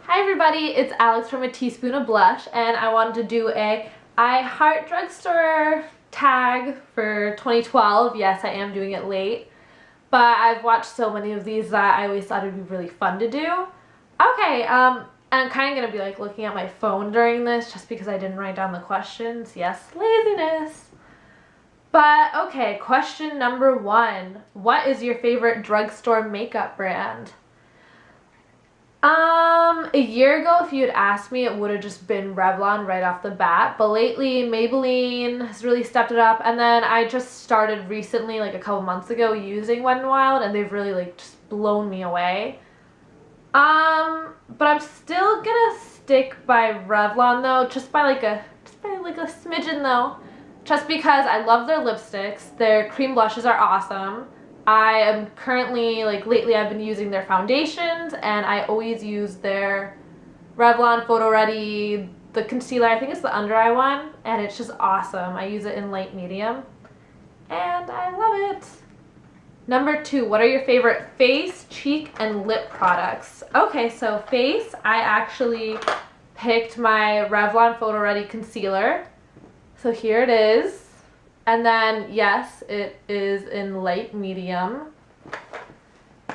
Hi everybody, it's Alex from A Teaspoon of Blush, and I wanted to do a I Heart Drugstore tag for 2012. Yes, I am doing it late, but I've watched so many of these that I always thought it'd be really fun to do. Okay, and I'm kind of going to be like looking at my phone during this just because I didn't write down the questions. Yes, laziness. But okay, question number 1. What is your favorite drugstore makeup brand? A year ago, if you had asked me, it would have just been Revlon right off the bat. But lately, Maybelline has really stepped it up. And then I just started recently, like a couple months ago, using Wet n Wild, and they've really like just blown me away. But I'm still gonna stick by Revlon though, just by like a smidgen though. Just because I love their lipsticks. Their cream blushes are awesome. I am currently, like lately I've been using their foundations, and I always use their Revlon Photo Ready, the concealer, I think it's the under eye one, and it's just awesome. I use it in light medium, and I love it. Number 2, what are your favorite face, cheek, and lip products? Okay, so face, I actually picked my Revlon Photo Ready concealer. So here it is. And then, yes, it is in light medium.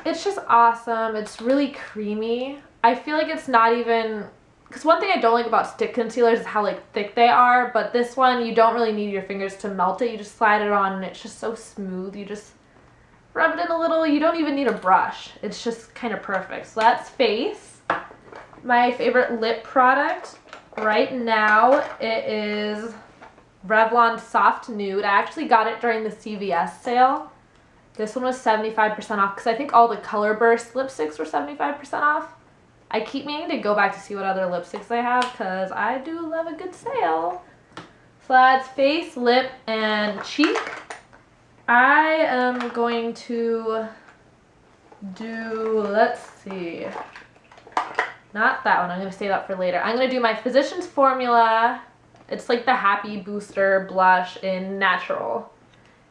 It's just awesome. It's really creamy. I feel like it's not even, because one thing I don't like about stick concealers is how like thick they are, but this one, you don't really need your fingers to melt it. You just slide it on and it's just so smooth. You just rub it in a little. You don't even need a brush. It's just kind of perfect. So that's face. My favorite lip product right now, it is Revlon Soft Nude. I actually got it during the CVS sale. This one was 75% off because I think all the Color Burst lipsticks were 75% off. I keep meaning to go back to see what other lipsticks they have because I do love a good sale. So that's face, lip, and cheek. I am going to do, let's see, not that one. I'm going to save that for later. I'm going to do my Physicians Formula. It's like the Happy Booster blush in natural.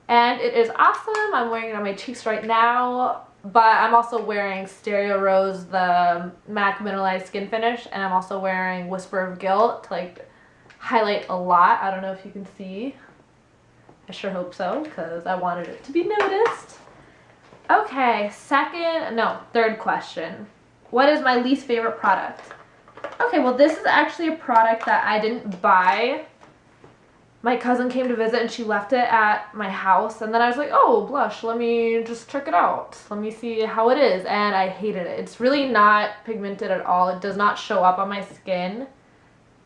And it is awesome. I'm wearing it on my cheeks right now. But I'm also wearing Stereo Rose, the MAC Mineralized Skin Finish. And I'm also wearing Whisper of Guilt to like highlight a lot. I don't know if you can see. I sure hope so, because I wanted it to be noticed. Okay, third question. What is my least favorite product? Okay, well this is actually a product that I didn't buy. My cousin came to visit and she left it at my house, and then I was like, oh, blush, let me just check it out. Let me see how it is, and I hated it. It's really not pigmented at all. It does not show up on my skin.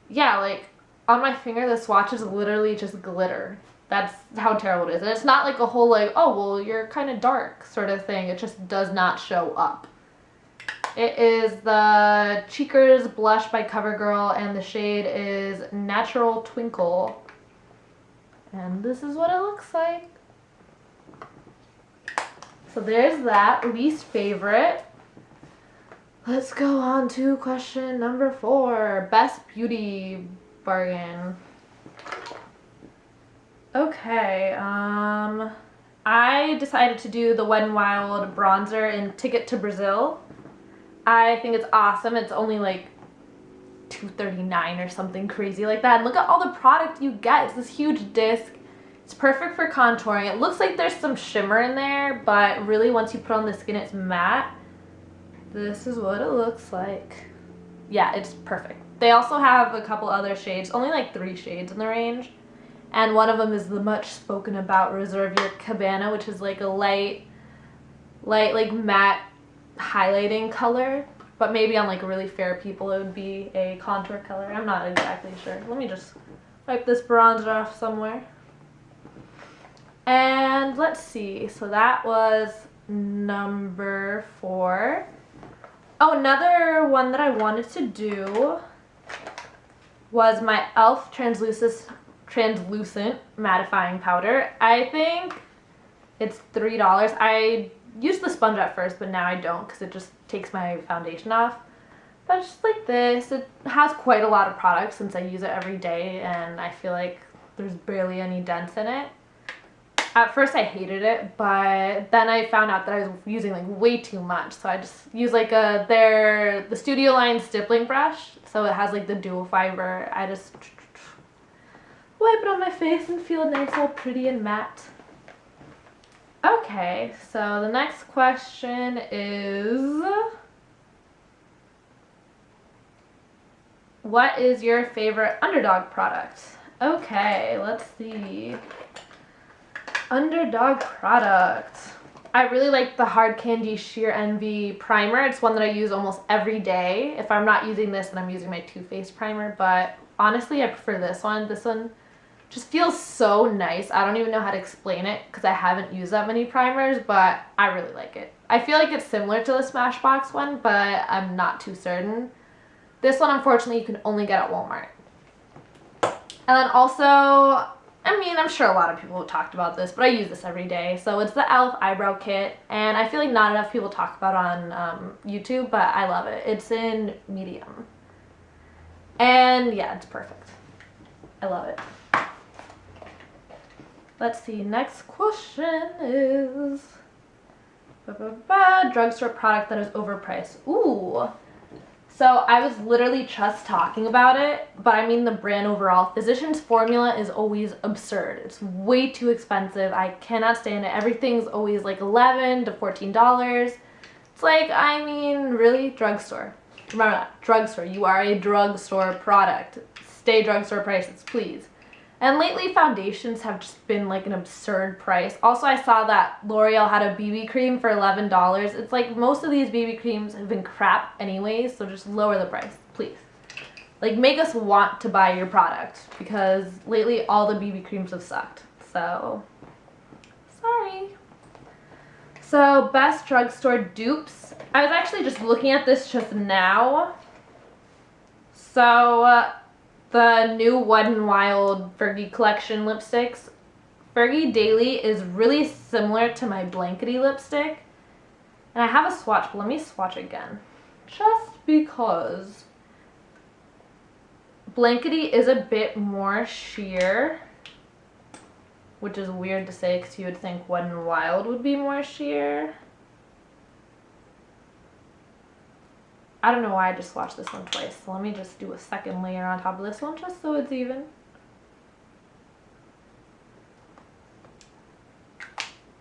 Yeah, like on my finger the swatch is literally just glitter. That's how terrible it is. And it's not like a whole like, oh, well, you're kind of dark sort of thing. It just does not show up. It is the Cheekers Blush by CoverGirl, and the shade is Natural Twinkle. And this is what it looks like. So there's that, least favorite. Let's go on to question number 4, best beauty bargain. Okay, I decided to do the Wet n Wild bronzer in Ticket to Brazil. I think it's awesome. It's only like $2.39 or something crazy like that. And look at all the product you get. It's this huge disc. It's perfect for contouring. It looks like there's some shimmer in there, but really once you put on the skin, it's matte. This is what it looks like. Yeah, it's perfect. They also have a couple other shades, only like 3 shades in the range. And one of them is the much spoken about Reserve Your Cabana, which is like a light like matte highlighting color, but maybe on like really fair people it would be a contour color. I'm not exactly sure. Let me just wipe this bronzer off somewhere. And let's see, so that was number 4. Oh, another one that I wanted to do was my e.l.f. translucent mattifying powder. I think it's $3. I used the sponge at first, but now I don't because it just takes my foundation off. But just like this, it has quite a lot of product since I use it every day, and I feel like there's barely any dents in it. At first I hated it, but then I found out that I was using like way too much. So I just use like the Studio Line stippling brush. So it has like the dual fiber. I just wipe it on my face and feel nice, all pretty and matte. Okay, so the next question is, what is your favorite Underdog product? Okay, let's see. Underdog product. I really like the Hard Candy Sheer Envy primer. It's one that I use almost every day. If I'm not using this, then I'm using my Too Faced primer, but honestly I prefer this one. This one just feels so nice. I don't even know how to explain it because I haven't used that many primers, but I really like it. I feel like it's similar to the Smashbox one, but I'm not too certain. This one, unfortunately, you can only get at Walmart. And then also, I mean, I'm sure a lot of people have talked about this, but I use this every day. So it's the e.l.f. eyebrow kit, and I feel like not enough people talk about it on YouTube, but I love it. It's in medium. And yeah, it's perfect. I love it. Let's see, next question is drugstore product that is overpriced. Ooh. So I was literally just talking about it, but I mean the brand overall. Physicians Formula is always absurd. It's way too expensive. I cannot stand it. Everything's always like $11 to $14. It's like, I mean, really? Drugstore. Remember that, drugstore. You are a drugstore product. Stay drugstore prices, please. And lately foundations have just been like an absurd price. Also, I saw that L'Oreal had a BB cream for $11. It's like most of these BB creams have been crap anyways, so just lower the price, please. Like, make us want to buy your product because lately all the BB creams have sucked. So, sorry. So, best drugstore dupes. I was actually just looking at this just now. So, the new Wet n Wild Fergie collection lipsticks. Fergie Daily is really similar to my Blankety lipstick. And I have a swatch, but let me swatch again. Just because Blankety is a bit more sheer, which is weird to say because you would think Wet n Wild would be more sheer. I don't know why I just swatched this one twice, so let me just do a second layer on top of this one just so it's even.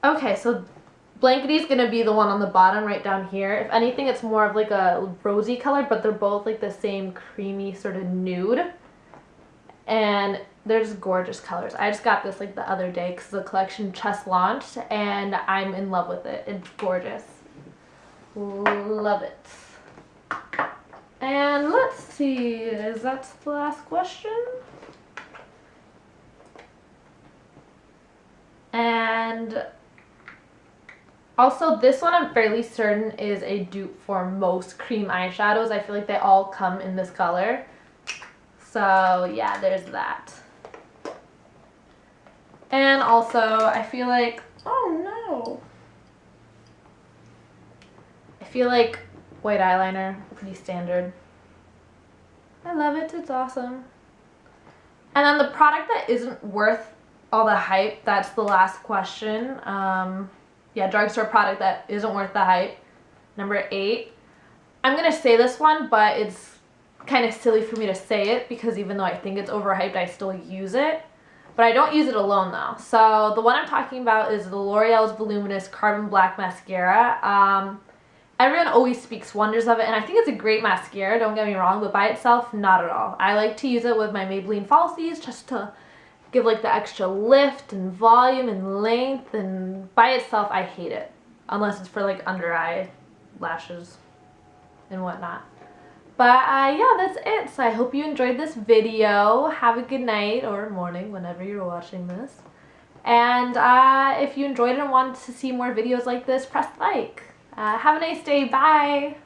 Okay, so Blankety's gonna be the one on the bottom right down here. If anything, it's more of like a rosy color, but they're both like the same creamy sort of nude. And they're just gorgeous colors. I just got this like the other day because the collection just launched and I'm in love with it. It's gorgeous. Love it. And let's see, is that the last question? And also this one I'm fairly certain is a dupe for most cream eyeshadows. I feel like they all come in this color. So yeah, there's that. And also I feel like, oh no. I feel like white eyeliner, pretty standard. I love it, it's awesome. And then the product that isn't worth all the hype, that's the last question. Yeah, drugstore product that isn't worth the hype. Number 8. I'm gonna say this one, but it's kind of silly for me to say it because even though I think it's overhyped, I still use it. But I don't use it alone though. So the one I'm talking about is the L'Oreal's Voluminous Carbon Black Mascara. Everyone always speaks wonders of it, and I think it's a great mascara, don't get me wrong, but by itself, not at all. I like to use it with my Maybelline Falsies just to give like the extra lift and volume and length, and by itself, I hate it. Unless it's for like under eye lashes and whatnot. But yeah, that's it. So I hope you enjoyed this video. Have a good night or morning whenever you're watching this. And if you enjoyed it and wanted to see more videos like this, press like. Have a nice day. Bye.